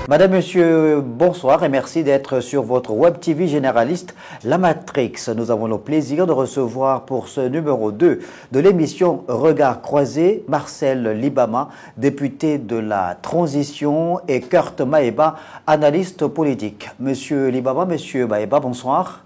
Madame, Monsieur, bonsoir et merci d'être sur votre Web TV généraliste La Matrix. Nous avons le plaisir de recevoir pour ce numéro 2 de l'émission Regard croisé Marcel Libama, député de la Transition, et Kurt Maeba, analyste politique. Monsieur Libama, Monsieur Maeba, bonsoir.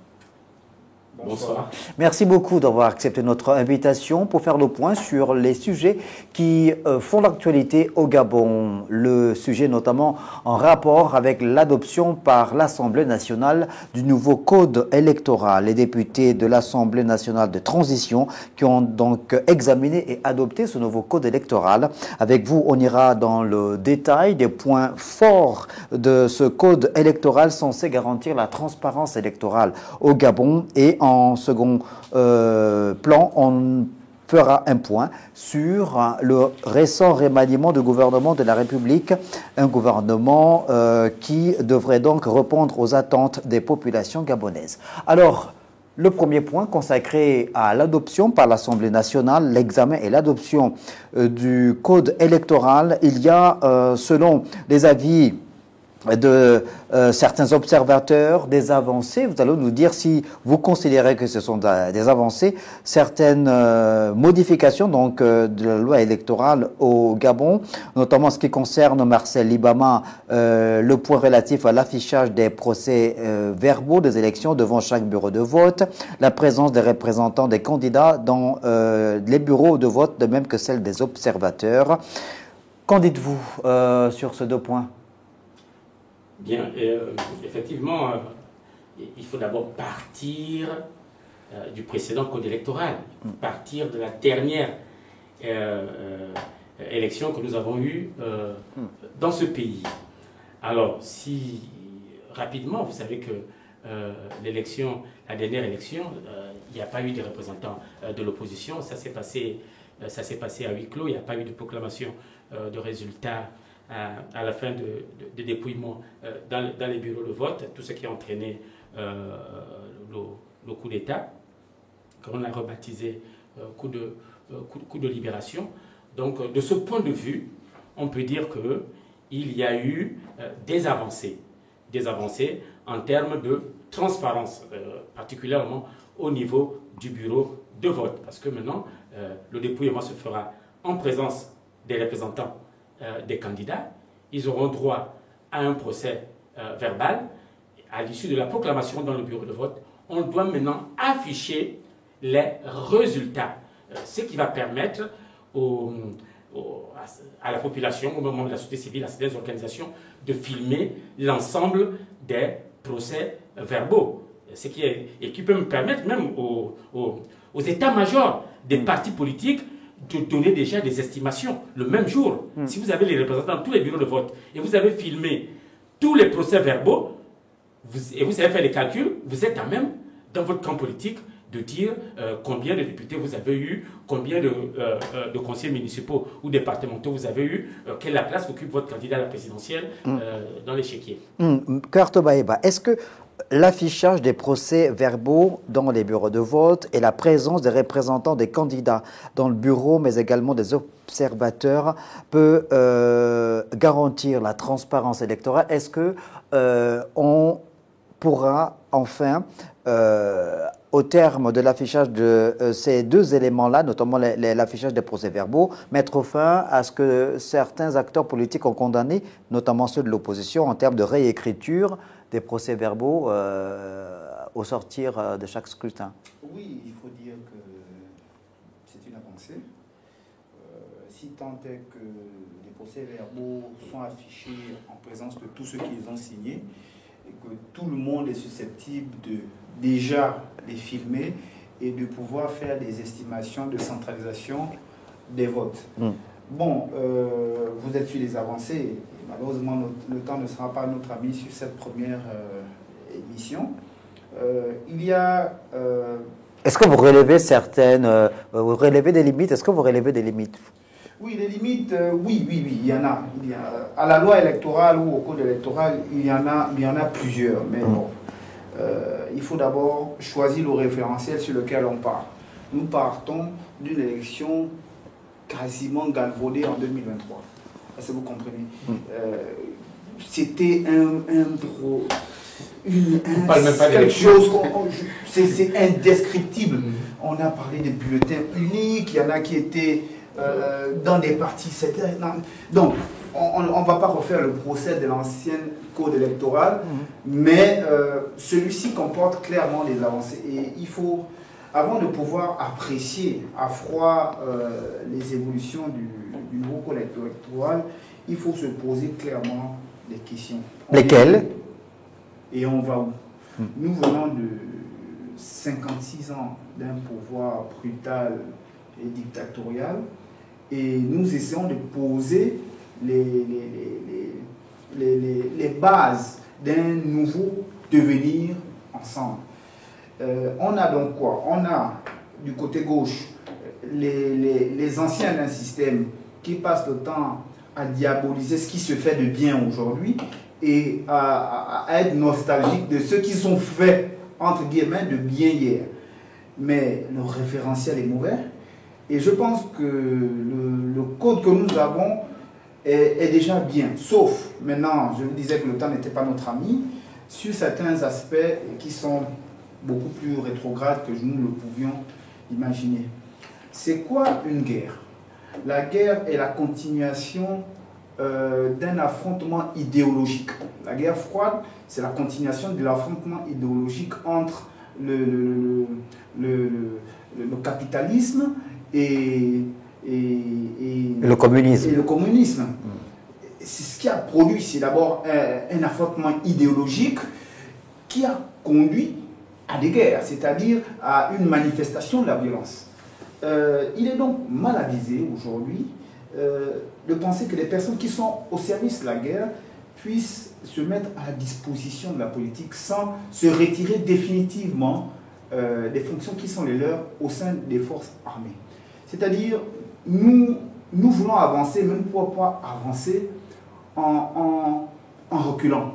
Bonsoir. Merci beaucoup d'avoir accepté notre invitation pour faire le point sur les sujets qui font l'actualité au Gabon. Le sujet notamment en rapport avec l'adoption par l'Assemblée nationale du nouveau code électoral. Les députés de l'Assemblée nationale de transition qui ont donc examiné et adopté ce nouveau code électoral. Avec vous, on ira dans le détail des points forts de ce code électoral censé garantir la transparence électorale au Gabon. Et en second plan, on fera un point sur le récent remaniement du gouvernement de la République, un gouvernement qui devrait donc répondre aux attentes des populations gabonaises. Alors, le premier point consacré à l'adoption par l'Assemblée nationale, l'examen et l'adoption du code électoral, il y a, selon les avis de certains observateurs, des avancées. Vous allez nous dire si vous considérez que ce sont des avancées, certaines modifications donc de la loi électorale au Gabon, notamment en ce qui concerne Marcel Libama, le point relatif à l'affichage des procès verbaux des élections devant chaque bureau de vote, la présence des représentants des candidats dans les bureaux de vote, de même que celle des observateurs. Qu'en dites-vous sur ces deux points ? Bien, effectivement, il faut d'abord partir du précédent code électoral, partir de la dernière élection que nous avons eue dans ce pays. Alors, si rapidement, vous savez que la dernière élection, il n'y a pas eu de représentants de l'opposition, ça s'est passé à huis clos, il n'y a pas eu de proclamation de résultats à la fin de dépouillement dans les bureaux de vote, tout ce qui a entraîné le coup d'État, qu'on a rebaptisé coup de libération. Donc, de ce point de vue, on peut dire qu'il y a eu des avancées en termes de transparence, particulièrement au niveau du bureau de vote, parce que maintenant, le dépouillement se fera en présence des représentants des candidats. Ils auront droit à un procès verbal. À l'issue de la proclamation dans le bureau de vote, on doit maintenant afficher les résultats, ce qui va permettre à la population, au moment de la société civile, à certaines organisations, de filmer l'ensemble des procès verbaux. Et qui peut me permettre même aux états-majors des partis politiques de donner déjà des estimations le même jour. Si vous avez les représentants de tous les bureaux de vote et vous avez filmé tous les procès verbaux et vous avez fait les calculs, vous êtes à même, dans votre camp politique, de dire combien de députés vous avez eu, combien de conseillers municipaux ou départementaux vous avez eu, quelle est la place qu'occupe votre candidat à la présidentielle dans l'échiquier. Kurt Maeba, est-ce que l'affichage des procès verbaux dans les bureaux de vote et la présence des représentants des candidats dans le bureau, mais également des observateurs, peut garantir la transparence électorale? Est-ce que on pourra enfin, au terme de l'affichage de ces deux éléments-là, notamment l'affichage des procès-verbaux, mettre fin à ce que certains acteurs politiques ont condamné, notamment ceux de l'opposition, en termes de réécriture des procès-verbaux au sortir de chaque scrutin? Oui, il faut dire que c'est une avancée. Si tant est que les procès-verbaux sont affichés en présence de tous ceux qui les ont signés, et que tout le monde est susceptible de déjà les filmer et de pouvoir faire des estimations de centralisation des votes. Bon, vous êtes sur les avancées. Malheureusement, le temps ne sera pas notre ami sur cette première émission. Il y a... Est-ce que vous relevez vous relevez des limites? Est-ce que vous relevez des limites? Oui, les limites, oui, il y en a. À la loi électorale ou au code électoral, il y en a plusieurs. Mais bon, il faut d'abord choisir le référentiel sur lequel on part. Nous partons d'une élection quasiment galvaudée en 2023. Est-ce que vous comprenez? c'était On parle même pas quelque d'élection. chose, c'est indescriptible. On a parlé de bulletins uniques, il y en a qui étaient dans des partis. Donc, on ne va pas refaire le procès de l'ancienne code électorale, mais celui-ci comporte clairement des avancées. Et il faut, avant de pouvoir apprécier à froid les évolutions du nouveau code électoral, il faut se poser clairement des questions. Lesquelles? Et on va où? Nous venons de 56 ans d'un pouvoir brutal et dictatorial, et nous essayons de poser les bases d'un nouveau devenir ensemble. On a donc quoi? On a du côté gauche les anciens d'un système qui passent le temps à diaboliser ce qui se fait de bien aujourd'hui et à être nostalgique de ce qui sont faits, entre guillemets, de bien hier. Mais le référentiel est mauvais. Et je pense que le code que nous avons est déjà bien. Sauf, maintenant, je vous disais que le temps n'était pas notre ami, sur certains aspects qui sont beaucoup plus rétrogrades que nous le pouvions imaginer. C'est quoi une guerre? La guerre est la continuation d'un affrontement idéologique. La guerre froide, c'est la continuation de l'affrontement idéologique entre le capitalisme et Le communisme. Et le communisme. C'est ce qui a produit, c'est d'abord un affrontement idéologique qui a conduit à des guerres, c'est-à-dire à une manifestation de la violence. Il est donc mal avisé aujourd'hui de penser que les personnes qui sont au service de la guerre puissent se mettre à la disposition de la politique sans se retirer définitivement des fonctions qui sont les leurs au sein des forces armées. C'est-à-dire, nous voulons avancer, mais nous ne pouvons pas avancer en reculant.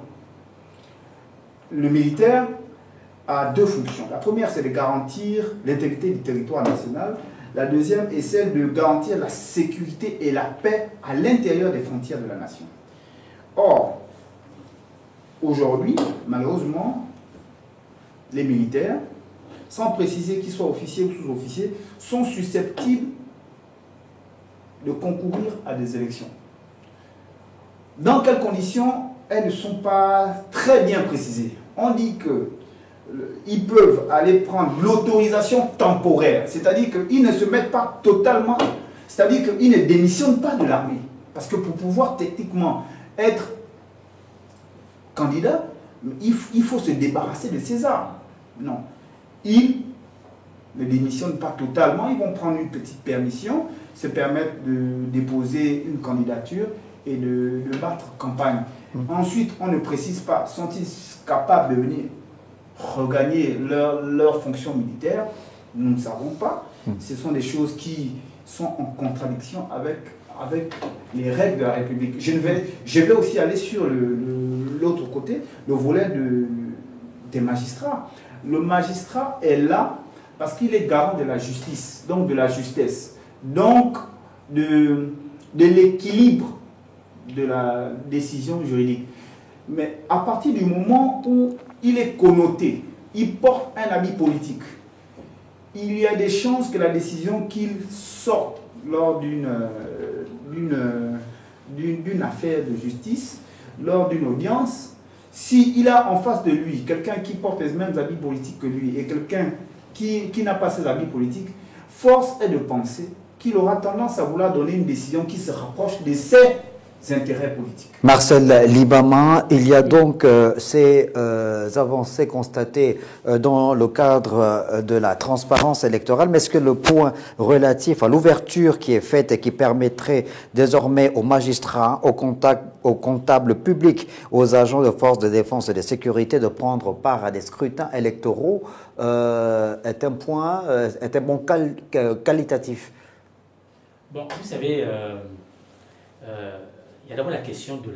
Le militaire a deux fonctions. La première, c'est de garantir l'intégrité du territoire national. La deuxième est celle de garantir la sécurité et la paix à l'intérieur des frontières de la nation. Or, aujourd'hui, malheureusement, les militaires, sans préciser qu'ils soient officiers ou sous-officiers, sont susceptibles de concourir à des élections. Dans quelles conditions? Elles ne sont pas très bien précisées. On dit qu'ils peuvent aller prendre l'autorisation temporaire, c'est-à-dire qu'ils ne se mettent pas totalement, c'est-à-dire qu'ils ne démissionnent pas de l'armée. Parce que pour pouvoir techniquement être candidat, il faut se débarrasser de ses armes. Non. Ils ne démissionnent pas totalement, ils vont prendre une petite permission, se permettre de déposer une candidature et de battre campagne. Ensuite, on ne précise pas, sont-ils capables de venir regagner leur fonction militaire? Nous ne savons pas. Ce sont des choses qui sont en contradiction avec les règles de la République. Je vais aussi aller sur l'autre côté, le volet des magistrats. Le magistrat est là parce qu'il est garant de la justice, donc de la justesse, donc de l'équilibre de la décision juridique. Mais à partir du moment où il est connoté, il porte un habit politique, il y a des chances que la décision qu'il sorte lors d'une affaire de justice, lors d'une audience, s'il a en face de lui quelqu'un qui porte les mêmes habits politiques que lui et quelqu'un qui n'a pas ces habits politiques, force est de penser qu'il aura tendance à vouloir donner une décision qui se rapproche de ses intérêts politiques. Marcel Libama, il y a donc ces avancées constatées dans le cadre de la transparence électorale, mais est-ce que le point relatif à l'ouverture qui est faite et qui permettrait désormais aux magistrats, aux comptables publics, aux agents de forces de défense et de sécurité de prendre part à des scrutins électoraux est un bon qualitatif? Bon, vous savez, il y a d'abord la question de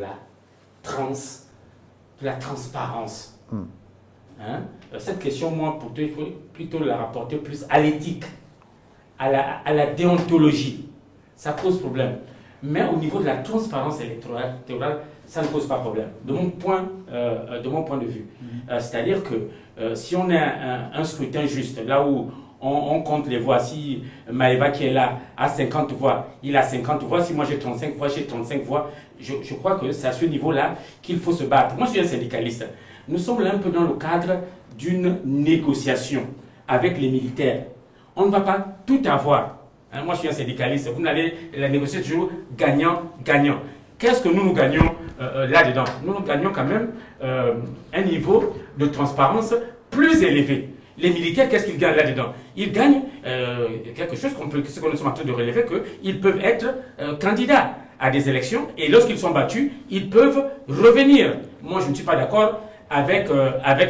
la transparence. Hein? Cette question, moi, pour toi, il faut plutôt la rapporter plus à l'éthique, à la déontologie. Ça pose problème. Mais au niveau de la transparence électorale, ça ne pose pas problème, de mon point de vue. C'est-à-dire que si on a un scrutin juste, là où on compte les voix, si Maëva qui est là a 50 voix, il a 50 voix, si moi j'ai 35 voix, j'ai 35 voix, je crois que c'est à ce niveau-là qu'il faut se battre. Moi je suis un syndicaliste. Nous sommes là un peu dans le cadre d'une négociation avec les militaires. On ne va pas tout avoir. Moi je suis un syndicaliste, vous n'allez la négocier toujours gagnant-gagnant. Qu'est-ce que nous gagnons là-dedans? Nous gagnons quand même un niveau de transparence plus élevé. Les militaires, qu'est-ce qu'ils gagnent là-dedans? Ils gagnent quelque chose ce que nous sommes en train de relever, qu'ils peuvent être candidats à des élections et lorsqu'ils sont battus, ils peuvent revenir. Moi, je ne suis pas d'accord avec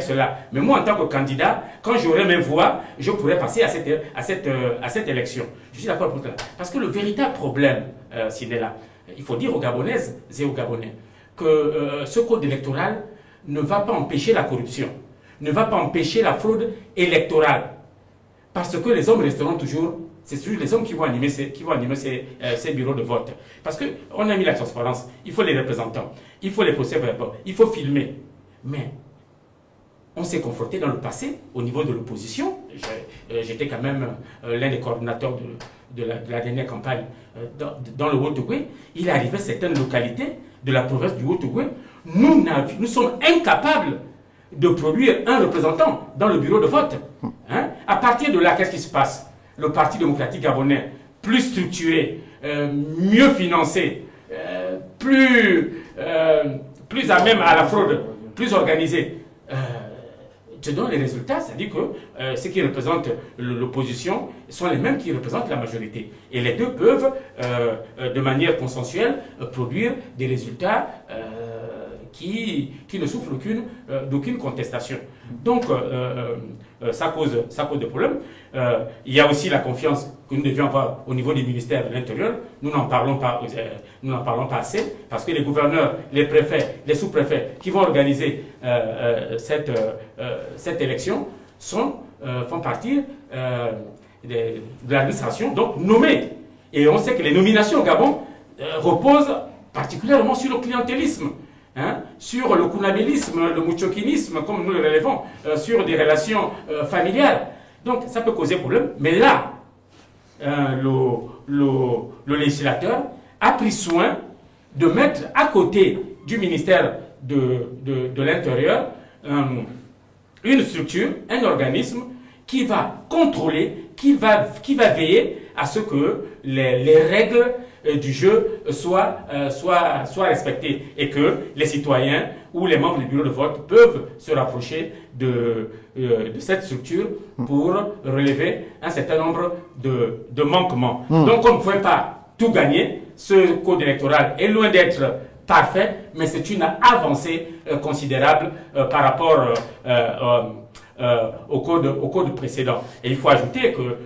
cela. Mais moi, en tant que candidat, quand j'aurai mes voix, je pourrai passer à cette élection. Je suis d'accord pour cela. Parce que le véritable problème, s'il est là, il faut dire aux Gabonaises et aux Gabonais que ce code électoral ne va pas empêcher la corruption, ne va pas empêcher la fraude électorale. Parce que les hommes resteront toujours, c'est toujours les hommes qui vont animer ces bureaux de vote. Parce qu'on a mis la transparence, il faut les représentants, il faut les procès-verbaux, il faut filmer. Mais on s'est confronté dans le passé au niveau de l'opposition. J'étais quand même l'un des coordinateurs de la dernière campagne dans le Haut-Ogooué. Il est arrivé certaines localités de la province du Haut-Ogooué. Nous sommes incapables de produire un représentant dans le bureau de vote. Hein? À partir de là, qu'est-ce qui se passe? Le Parti démocratique gabonais, plus structuré, mieux financé, plus à même à la fraude, plus organisé, te donne les résultats, c'est-à-dire que ceux qui représentent l'opposition sont les mêmes qui représentent la majorité. Et les deux peuvent, de manière consensuelle, produire des résultats qui ne souffrent d'aucune contestation. Donc, ça cause des problèmes. Il y a aussi la confiance que nous devions avoir au niveau du ministère de l'Intérieur. Nous n'en parlons pas assez, parce que les gouverneurs, les préfets, les sous-préfets qui vont organiser cette élection font partie de l'administration, donc nommés. Et on sait que les nominations au Gabon reposent particulièrement sur le clientélisme. Hein, sur le kounabélisme, le mouchokinisme, comme nous le relevons, sur des relations familiales. Donc ça peut causer problème. Mais là, le législateur a pris soin de mettre à côté du ministère de l'Intérieur une structure, un organisme qui va contrôler, qui va veiller à ce que les règles du jeu soient respectées et que les citoyens ou les membres du bureau de vote peuvent se rapprocher de cette structure pour relever un certain nombre de manquements. Donc on ne pouvait pas tout gagner. Ce code électoral est loin d'être parfait, mais c'est une avancée considérable par rapport au code précédent. Et il faut ajouter que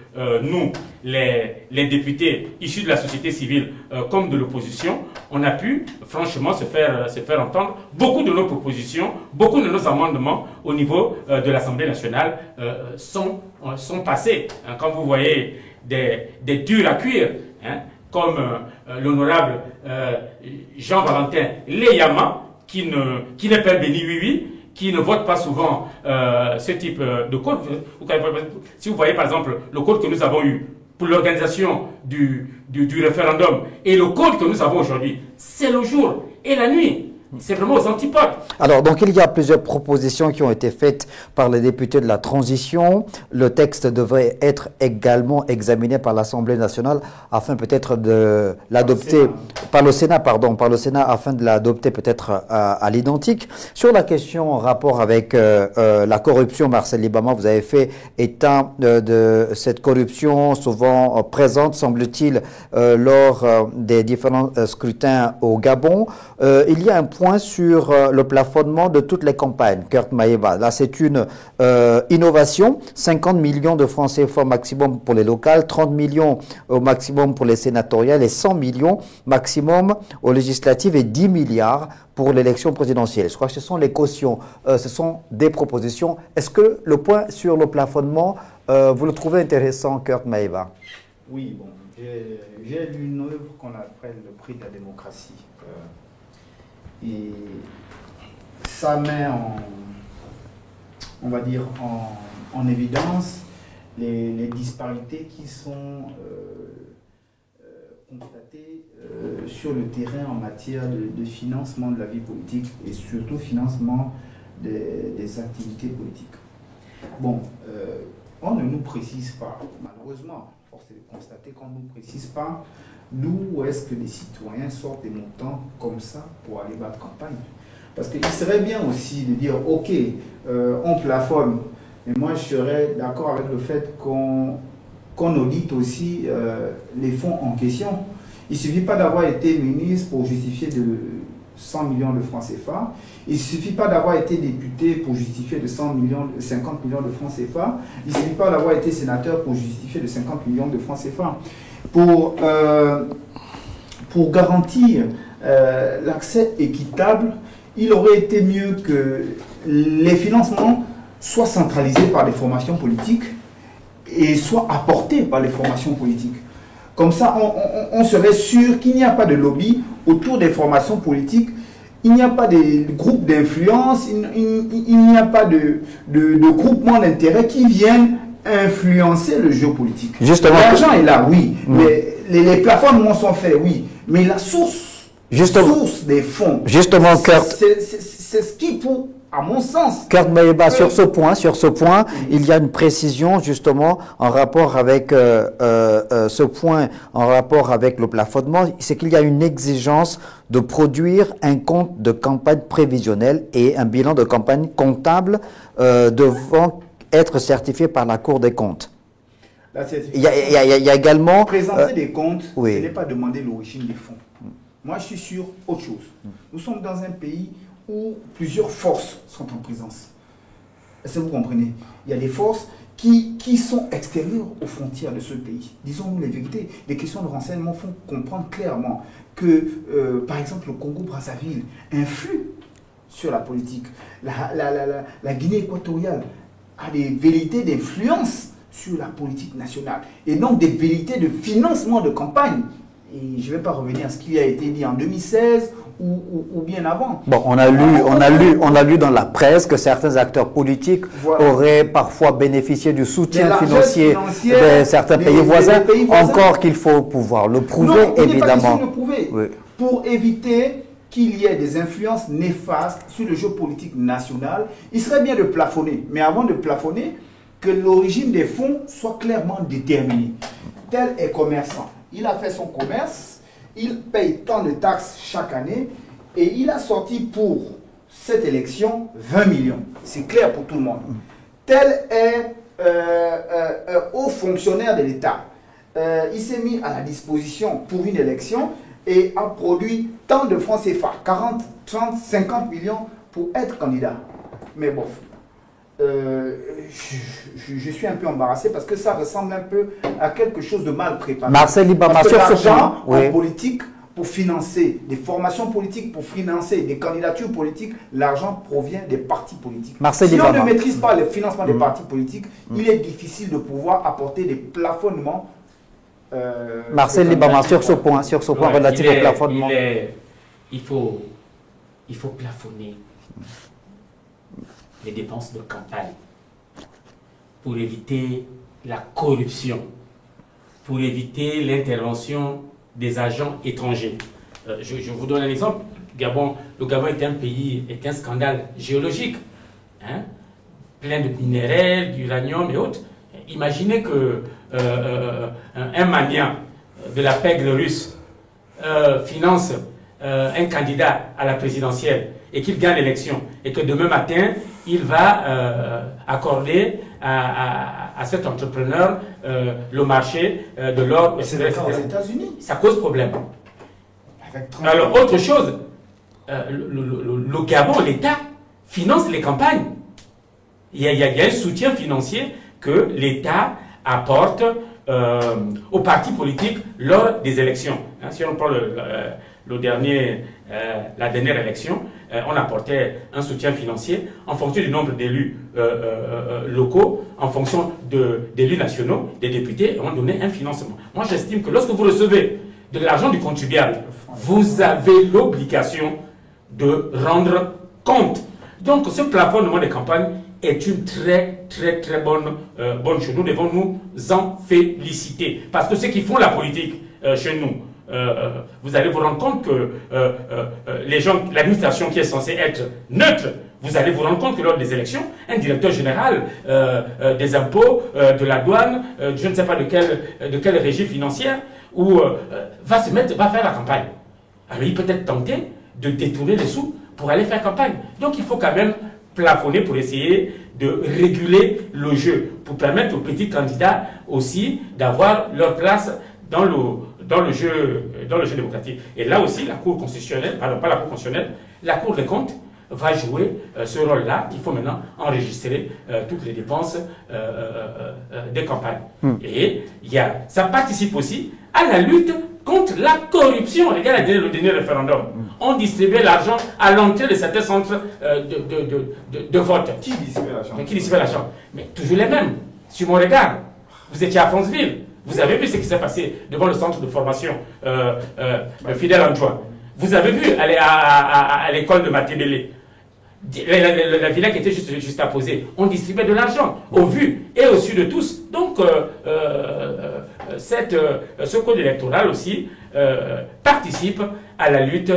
nous, les députés issus de la société civile comme de l'opposition, on a pu franchement se faire entendre. Beaucoup de nos propositions, beaucoup de nos amendements au niveau de l'Assemblée nationale sont passés. Hein, quand vous voyez des durs à cuire, hein, comme l'honorable Jean-Valentin Leyama, qui n'est pas béni oui, qui ne vote pas souvent ce type de code. Si vous voyez par exemple le code que nous avons eu pour l'organisation du référendum et le code que nous avons aujourd'hui, c'est le jour et la nuit. C'est vraiment aux antipodes. Alors, donc, il y a plusieurs propositions qui ont été faites par les députés de la transition. Le texte devrait être également examiné par l'Assemblée nationale afin peut-être de l'adopter par le Sénat, afin de l'adopter peut-être à l'identique. Sur la question en rapport avec la corruption, Marcel Libama, vous avez fait état de cette corruption souvent présente, semble-t-il, lors des différents scrutins au Gabon. Il y a un point sur le plafonnement de toutes les campagnes, Kurt Maëva. Là, c'est une innovation. 50 millions de francs CFA maximum pour les locales, 30 millions au maximum pour les sénatoriales et 100 millions maximum aux législatives et 10 milliards pour l'élection présidentielle. Je crois que ce sont les cautions, ce sont des propositions. Est-ce que le point sur le plafonnement, vous le trouvez intéressant, Kurt Maëva? Oui, bon, j'ai lu une œuvre qu'on appelle le prix de la démocratie. Et ça met on va dire, en évidence les disparités qui sont constatées sur le terrain en matière de financement de la vie politique et surtout financement des activités politiques. Bon, on ne nous précise pas, malheureusement, force est de constater qu'on ne nous précise pas d'où est-ce que les citoyens sortent des montants comme ça pour aller battre campagne. Parce qu'il serait bien aussi de dire, ok, on plafonne, mais moi je serais d'accord avec le fait qu'on audite aussi les fonds en question. Il ne suffit pas d'avoir été ministre pour justifier de 100 millions de francs CFA. Il ne suffit pas d'avoir été député pour justifier de 50 millions de francs CFA. Il ne suffit pas d'avoir été sénateur pour justifier de 50 millions de francs CFA. Pour garantir l'accès équitable, il aurait été mieux que les financements soient centralisés par les formations politiques et soient apportés par les formations politiques. Comme ça, on serait sûr qu'il n'y a pas de lobby autour des formations politiques, il n'y a pas de groupes d'influence, il n'y a pas de groupement d'intérêt qui viennent influencer le jeu politique. L'argent est là, oui, mais les plafonnements sont faits, oui, mais la source des fonds, justement, c'est ce qui, à mon sens... Kurt Maeba, sur ce point, il y a une précision justement en rapport avec ce point, en rapport avec le plafonnement, c'est qu'il y a une exigence de produire un compte de campagne prévisionnel et un bilan de campagne comptable devant être certifié par la Cour des comptes. Il y a également... Présenter des comptes, oui. Ce n'est pas demander l'origine des fonds. Moi, je suis sur autre chose. Nous sommes dans un pays où plusieurs forces sont en présence. Est-ce que vous comprenez? Il y a des forces qui sont extérieures aux frontières de ce pays. Disons-nous les vérités. Les questions de renseignement font comprendre clairement que, par exemple, le Congo-Brazzaville influe sur la politique. La Guinée équatoriale a des velléités d'influence sur la politique nationale. Et donc des velléités de financement de campagne. Et je ne vais pas revenir à ce qui a été dit en 2016 ou bien avant. Bon, on a lu dans la presse que certains acteurs politiques auraient parfois bénéficié du soutien financier de certains pays voisins. Encore qu'il faut pouvoir le prouver, non, évidemment. Il n'est pas question de le prouver. Oui. Pour éviter qu'il y ait des influences néfastes sur le jeu politique national, il serait bien de plafonner. Mais avant de plafonner, que l'origine des fonds soit clairement déterminée. Tel est commerçant. Il a fait son commerce, il paye tant de taxes chaque année et il a sorti pour cette élection 20 millions. C'est clair pour tout le monde. Tel est haut fonctionnaire de l'État. Il s'est mis à la disposition pour une élection et a produit tant de francs CFA, 40, 30, 50 millions pour être candidat. Mais bon, je suis un peu embarrassé parce que ça ressemble un peu à quelque chose de mal préparé. Marcel Libama, parce que l'argent oui. en politique, pour financer des formations politiques, pour financer des candidatures politiques, l'argent provient des partis politiques. Marcel si Libama. on ne maîtrise pas le financement des partis politiques, il est difficile de pouvoir apporter des plafonnements. Marcel Libama, sur ce point relatif au plafonnement. Il faut plafonner les dépenses de campagne pour éviter la corruption, pour éviter l'intervention des agents étrangers. Je vous donne un exemple. Le Gabon est un scandale géologique, hein, plein de minéraux, d'uranium et autres. Imaginez que un magnat de la pègre russe finance un candidat à la présidentielle et qu'il gagne l'élection et que demain matin, il va accorder à cet entrepreneur le marché de l'or. C'est le cas aux États-Unis. Ça cause problème. Alors, autre chose, le Gabon, l'État, finance les campagnes. Il y a un soutien financier que l'État apporte aux partis politiques lors des élections. Si on prend la dernière élection, on apportait un soutien financier en fonction du nombre d'élus locaux, en fonction d'élus nationaux, des députés, et on donnait un financement. Moi, j'estime que lorsque vous recevez de l'argent du contribuable, vous avez l'obligation de rendre compte. Donc, ce plafonnement des campagnes est une très bonne chose. Nous devons nous en féliciter. Parce que ceux qui font la politique chez nous, vous allez vous rendre compte que les gens, l'administration qui est censée être neutre, vous allez vous rendre compte que lors des élections, un directeur général des impôts, de la douane, je ne sais pas de quelle régie financière, va faire la campagne. Alors il peut être tenté de détourner les sous pour aller faire campagne. Donc il faut quand même plafonner pour essayer de réguler le jeu, pour permettre aux petits candidats aussi d'avoir leur place dans le jeu démocratique. Et là aussi, la Cour constitutionnelle, pardon, pas la Cour constitutionnelle, la Cour des comptes va jouer ce rôle-là. Il faut maintenant enregistrer toutes les dépenses des campagnes. Et ça participe aussi à la lutte contre la corruption. Regarde le dernier référendum. On distribuait l'argent à l'entrée de certains centres de vote. Qui distribue l'argent? Qui distribue l'argent? Mais toujours les mêmes. Sur mon regard, vous étiez à Franceville. Vous avez vu ce qui s'est passé devant le centre de formation Fidèle Antoine. Vous avez vu à l'école de Matébélé. La villa qui était juste à poser. On distribuait de l'argent au vu et au su de tous. Donc, ce code électoral aussi participe à la lutte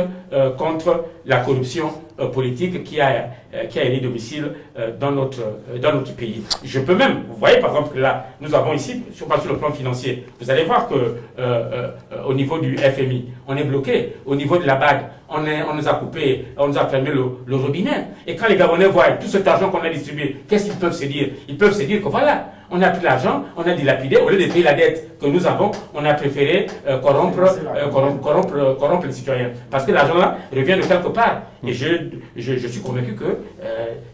contre la corruption politique qui a élu domicile dans notre pays. Je peux même, vous voyez par exemple que là, nous avons ici, sur le plan financier, vous allez voir que au niveau du FMI, on est bloqué. Au niveau de la BAD, on nous a coupé, on nous a fermé le robinet. Et quand les Gabonais voient tout cet argent qu'on a distribué, qu'est-ce qu'ils peuvent se dire? Ils peuvent se dire que voilà, on a pris l'argent, on a dilapidé, au lieu de payer la dette que nous avons, on a préféré corrompre les citoyens. Parce que l'argent là revient de quelque part. Et je suis convaincu que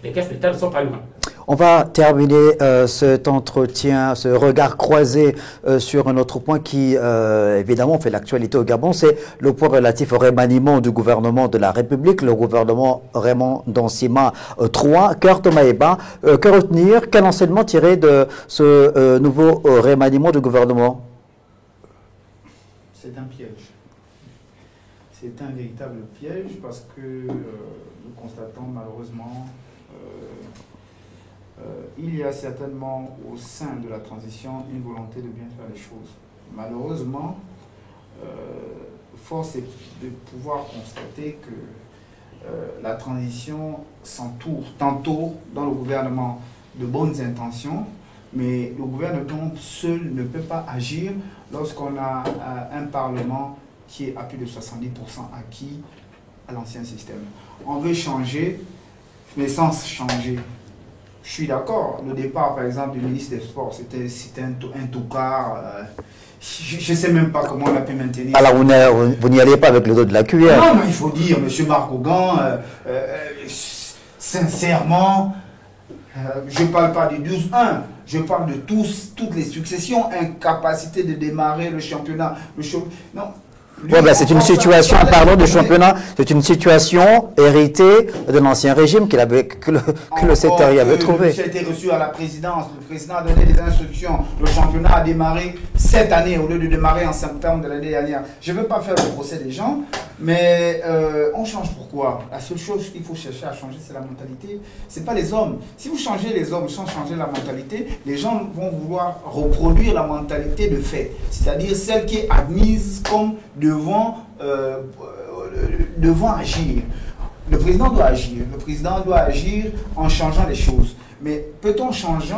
les caisses d'État ne sont pas loin. On va terminer cet entretien, ce regard croisé sur un autre point qui, évidemment, fait l'actualité au Gabon. C'est le point relatif au remaniement du gouvernement de la République, le gouvernement Raymond Dansima III. Cœur Thomaeba, que retenir? Quel enseignement tirer de ce nouveau remaniement du gouvernement? C'est un piège. C'est un véritable piège parce que nous constatons malheureusement il y a certainement au sein de la transition une volonté de bien faire les choses. Malheureusement, force est de pouvoir constater que la transition s'entoure tantôt dans le gouvernement de bonnes intentions, mais le gouvernement seul ne peut pas agir lorsqu'on a un Parlement qui est à plus de 70% acquis à l'ancien système. On veut changer, mais sans changer. Je suis d'accord. Le départ, par exemple, du ministre des Sports, c'était un tocard. Je ne sais même pas comment on a pu maintenir. Alors, vous n'y allez pas avec le dos de la cuillère. Non, mais il faut dire, M. Marc Augan, sincèrement, je ne parle pas du 12-1, je parle de toutes les successions, incapacité de démarrer le championnat. Non. Ouais, ben c'est une situation, pardon, du championnat, c'est une situation héritée de l'ancien régime que le secteur y avait trouvé. J'ai été reçu à la présidence, le président a donné des instructions, le championnat a démarré cette année au lieu de démarrer en septembre de l'année dernière. Je ne veux pas faire le procès des gens, mais on change pourquoi? La seule chose qu'il faut chercher à changer, c'est la mentalité. Ce n'est pas les hommes. Si vous changez les hommes sans changer la mentalité, les gens vont vouloir reproduire la mentalité de fait, c'est-à-dire celle qui est admise comme devant agir. Le président doit agir. Le président doit agir en changeant les choses. Mais peut-on changer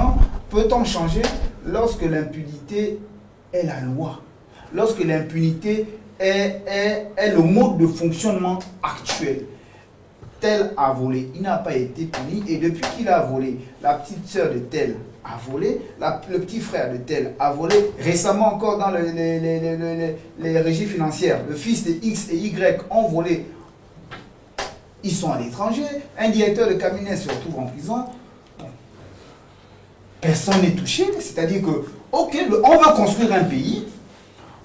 lorsque l'impunité est la loi? Lorsque l'impunité est le mode de fonctionnement actuel? Tel a volé, il n'a pas été puni, et depuis qu'il a volé, la petite sœur de tel a volé, le petit frère de tel a volé, récemment encore dans les régies financières, le fils de X et Y ont volé, ils sont à l'étranger, un directeur de cabinet se retrouve en prison, bon. Personne n'est touché, c'est-à-dire que, ok, on veut construire un pays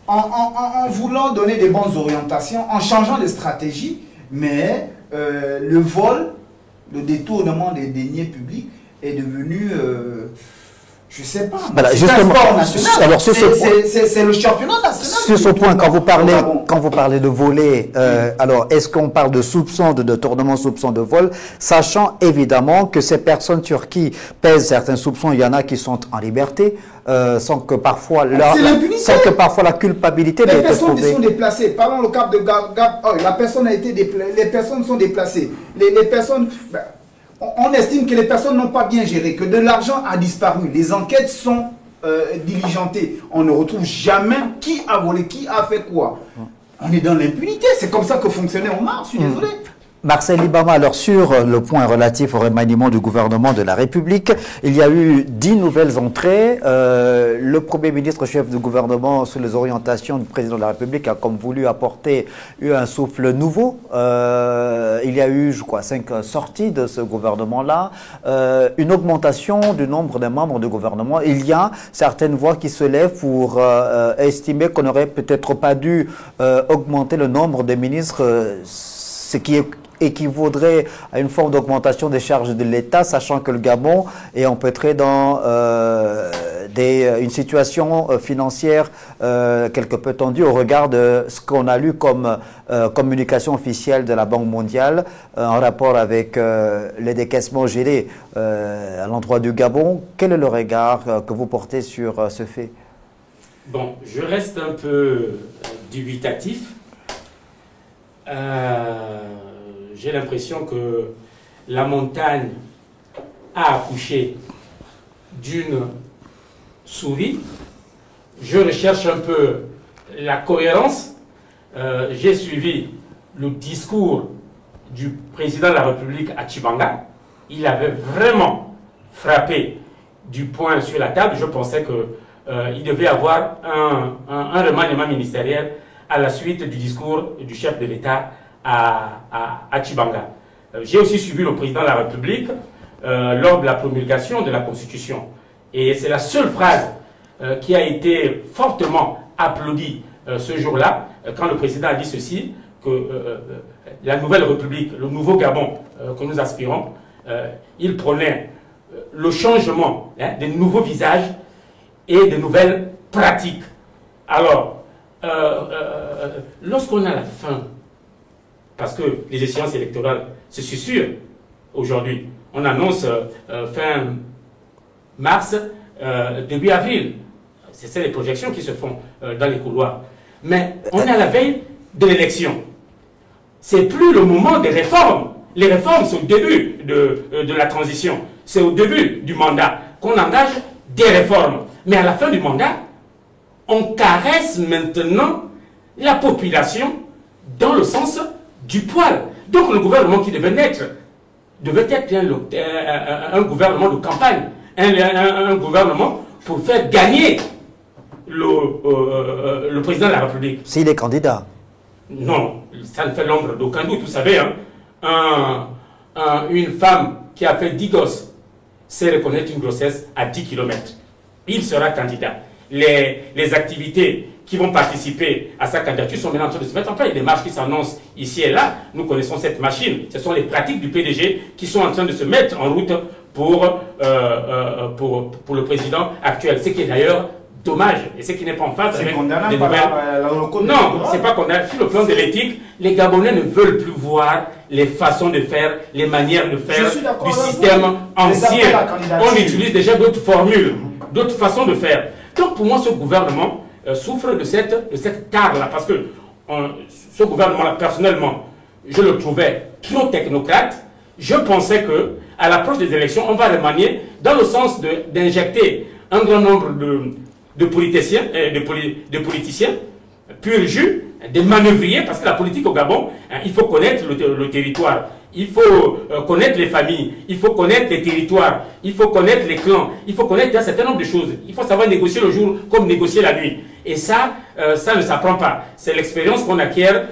en voulant donner des bonnes orientations, en changeant de stratégie, mais le vol, le détournement des deniers publics est devenu, je sais pas, voilà, c'est un sport national. Alors, c'est le championnat national. Sur ce point, quand vous parlez de voler, alors est-ce qu'on parle de soupçons de détournement, soupçons de vol, sachant évidemment que ces personnes sur qui pèsent certains soupçons, il y en a qui sont en liberté, sans que parfois la culpabilité n'ait été prouvée. Les personnes sont déplacées. Parlons le cas de Gab. La personne a été déplacée. Les personnes sont déplacées. Les personnes. On estime que les personnes n'ont pas bien géré, que de l'argent a disparu. Les enquêtes sont diligentées. On ne retrouve jamais qui a volé, qui a fait quoi. On est dans l'impunité. C'est comme ça que fonctionnait Omar. Je suis désolé. Marcel Libama, alors sur le point relatif au remaniement du gouvernement de la République, il y a eu 10 nouvelles entrées. Le Premier ministre, chef du gouvernement, sous les orientations du président de la République, a comme voulu apporter un souffle nouveau. Il y a eu, je crois, 5 sorties de ce gouvernement-là. Une augmentation du nombre des membres du gouvernement. Il y a certaines voix qui se lèvent pour estimer qu'on n'aurait peut-être pas dû augmenter le nombre des ministres, ce qui équivaudrait à une forme d'augmentation des charges de l'État, sachant que le Gabon est empêtré dans une situation financière quelque peu tendue au regard de ce qu'on a lu comme communication officielle de la Banque mondiale en rapport avec les décaissements gérés à l'endroit du Gabon. Quel est le regard que vous portez sur ce fait? Bon, je reste un peu dubitatif. J'ai l'impression que la montagne a accouché d'une souris. Je recherche un peu la cohérence. J'ai suivi le discours du président de la République à Tchibanga. Il avait vraiment frappé du poing sur la table. Je pensais qu'il devait avoir un remaniement ministériel à la suite du discours du chef de l'État à Tchibanga. J'ai aussi suivi le président de la République lors de la promulgation de la Constitution. Et c'est la seule phrase qui a été fortement applaudie ce jour-là, quand le président a dit ceci, que la nouvelle République, le nouveau Gabon que nous aspirons, il prônait le changement des nouveaux visages et de nouvelles pratiques. Alors, lorsqu'on a la fin, parce que les échéances électorales se susurrent aujourd'hui, on annonce fin mars, début avril. C'est les projections qui se font dans les couloirs. Mais on est à la veille de l'élection. C'est plus le moment des réformes. Les réformes, c'est au début de la transition. C'est au début du mandat qu'on engage des réformes. Mais à la fin du mandat, on caresse maintenant la population dans le sens du poil. Donc le gouvernement qui devait naître devait être un gouvernement de campagne, un gouvernement pour faire gagner le président de la République. S'il est candidat. Non, ça ne fait l'ombre d'aucun doute. Vous savez, une femme qui a fait 10 gosses sait reconnaître une grossesse à 10 km. Il sera candidat. Les activités qui vont participer à sa candidature sont maintenant en train de se mettre en place. Il y a des marches qui s'annoncent ici et là. Nous connaissons cette machine. Ce sont les pratiques du PDG qui sont en train de se mettre en route pour le président actuel. Ce qui est d'ailleurs dommage et ce qui n'est pas en phase avec des nouvelles... Non, c'est pas condamnable. Sur le plan de l'éthique, les Gabonais ne veulent plus voir les façons de faire, les manières de faire du système ancien. On utilise déjà d'autres formules, d'autres façons de faire. Donc pour moi, ce gouvernement souffre de cette tare-là, parce que ce gouvernement-là, personnellement, je le trouvais trop technocrate. Je pensais que à l'approche des élections, on va remanier dans le sens d'injecter un grand nombre de politiciens, pur jus, des manœuvriers, parce que la politique au Gabon, il faut connaître le territoire, il faut connaître les familles, il faut connaître les territoires, il faut connaître les clans, il faut connaître un certain nombre de choses. Il faut savoir négocier le jour comme négocier la nuit. Et ça, ça ne s'apprend pas. C'est l'expérience qu'on acquiert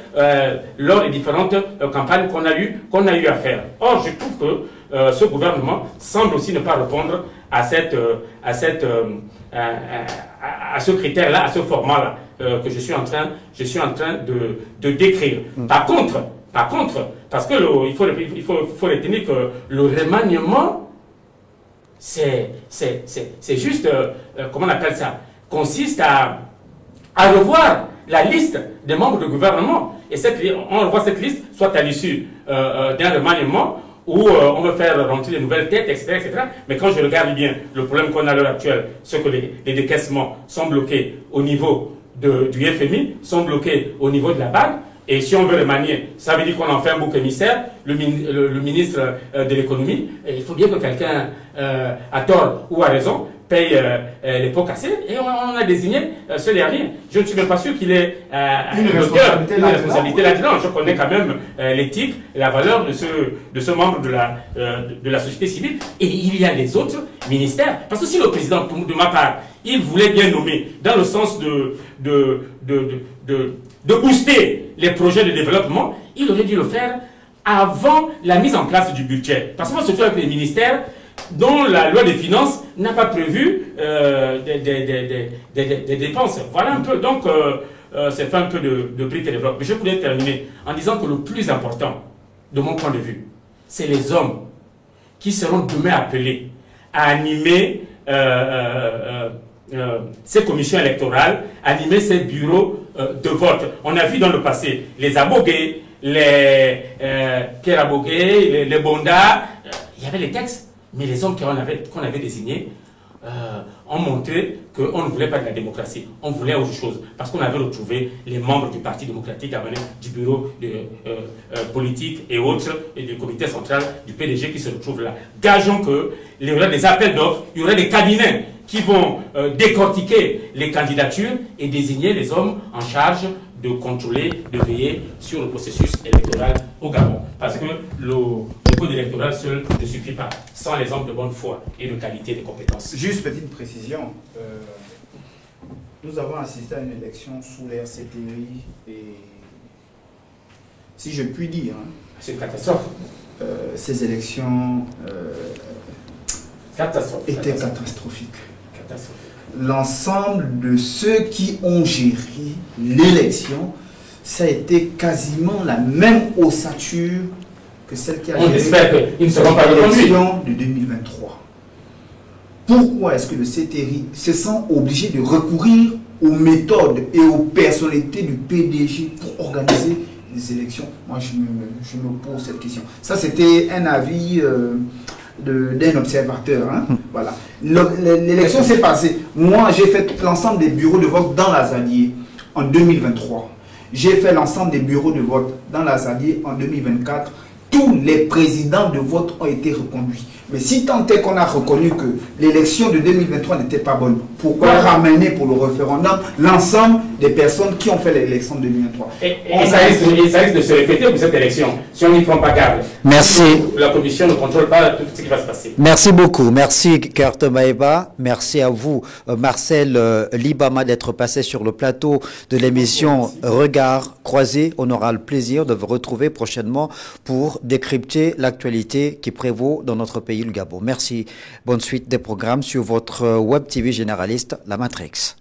lors des différentes campagnes qu'on a eu à faire. Or, je trouve que ce gouvernement semble aussi ne pas répondre à ce critère-là, à ce format-là que je suis en train de décrire. Par contre, Parce que il faut retenir que le remaniement, c'est juste, comment on appelle ça, consiste à revoir la liste des membres du gouvernement. Et on revoit cette liste, soit à l'issue d'un remaniement, où on veut faire rentrer de nouvelles têtes, etc., etc. Mais quand je regarde bien le problème qu'on a à l'heure actuelle, c'est que les décaissements sont bloqués au niveau du FMI, sont bloqués au niveau de la BAD. Et si on veut remanier, ça veut dire qu'on en fait un bouc émissaire, le ministre de l'économie. Il faut bien que quelqu'un, à tort ou à raison, paye les pots cassés. Et on a désigné ce dernier. Je ne suis même pas sûr qu'il ait une responsabilité là-dedans. Je connais quand même l'éthique et la valeur de ce membre de la société civile. Et il y a les autres ministères. Parce que si le président, de ma part, il voulait bien nommer dans le sens de booster les projets de développement, il aurait dû le faire avant la mise en place du budget. Parce qu'on se trouve avec les ministères dont la loi des finances n'a pas prévu des dépenses. Voilà un peu, donc c'est fait un peu de briques et de blocs. Mais je voulais terminer en disant que le plus important, de mon point de vue, c'est les hommes qui seront demain appelés à animer ces commissions électorales, animer ces bureaux de vote. On a vu dans le passé les Abogué, les Kerabogué, les Bonda, il y avait les textes. Mais les hommes qu'on avait désignés ont montré qu'on ne voulait pas de la démocratie. On voulait autre chose. Parce qu'on avait retrouvé les membres du Parti démocratique amenés du bureau politique et autres, et du comité central du PDG qui se retrouvent là. Gageons qu'il y aura des appels d'offres, il y aura des cabinets qui vont décortiquer les candidatures et désigner les hommes en charge de contrôler, de veiller sur le processus électoral au Gabon. Parce que le code électoral seul ne suffit pas, sans les hommes de bonne foi et de qualité des compétences. Juste petite précision, nous avons assisté à une élection sous l'ère CTI et, si je puis dire, c'est une catastrophe. Ces élections étaient catastrophiques. L'ensemble de ceux qui ont géré l'élection, ça a été quasiment la même ossature que celle qui a géré l'élection de 2023. Pourquoi est-ce que le CTRI se sent obligé de recourir aux méthodes et aux personnalités du PDG pour organiser les élections? Moi, je me pose cette question. Ça, c'était un avis d'un observateur. Voilà. L'élection s'est passée. Moi, j'ai fait l'ensemble des bureaux de vote dans l'Azadier en 2023. J'ai fait l'ensemble des bureaux de vote dans l'Azadier en 2024. Tous les présidents de vote ont été reconduits. Mais si tant est qu'on a reconnu que l'élection de 2023 n'était pas bonne, pourquoi ramener pour le référendum l'ensemble des personnes qui ont fait l'élection de 2023? Et ça risque de se répéter pour cette élection, si on n'y prend pas garde. Merci. La commission ne contrôle pas tout ce qui va se passer. Merci beaucoup. Merci Kurt Maeba. Merci à vous, Marcel Libama, d'être passé sur le plateau de l'émission Regard Croisé. On aura le plaisir de vous retrouver prochainement pour décrypter l'actualité qui prévaut dans notre pays, le Gabon. Merci. Bonne suite des programmes sur votre web TV généraliste, La Matrix.